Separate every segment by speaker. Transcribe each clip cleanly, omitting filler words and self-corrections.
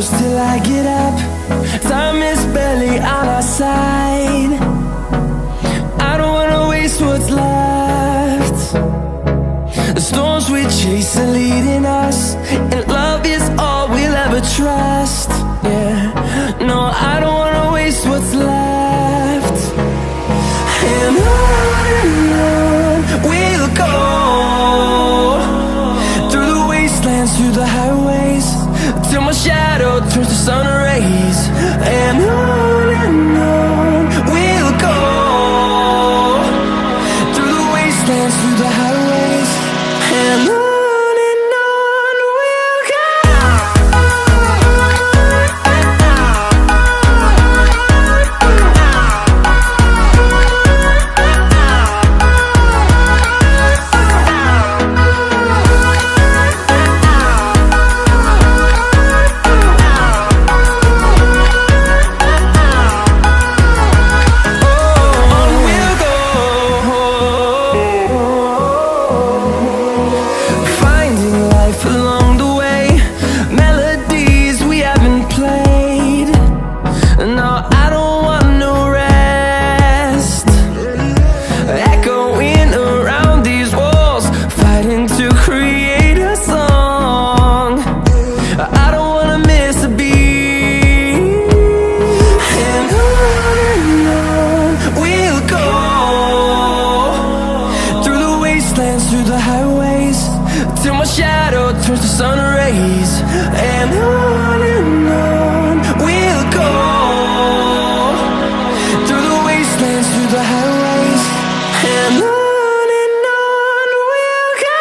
Speaker 1: close till I get up. Time is barely on our side. I don't wanna waste what's left. The storms we chase are leading us, and love is all we'll ever trust. Yeah, no, I don't wanna waste what's left. And on we'll go, through the wastelands, through the highways, till my shadow turns to sun rays. And on we'll go, through the wastelands, through the highways, and on we'll go. Along the way, melodies we haven't played. No, I don't want no rest. Echoing around these walls, fighting to create a song. I don't wanna miss a beat. And on we'll go, through the wastelands, through the highways, till my shadow turns to sun rays. And on we'll go, through the wastelands, through the highways, and on we'll go.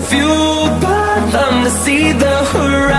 Speaker 1: Fueled by them to see the horizon.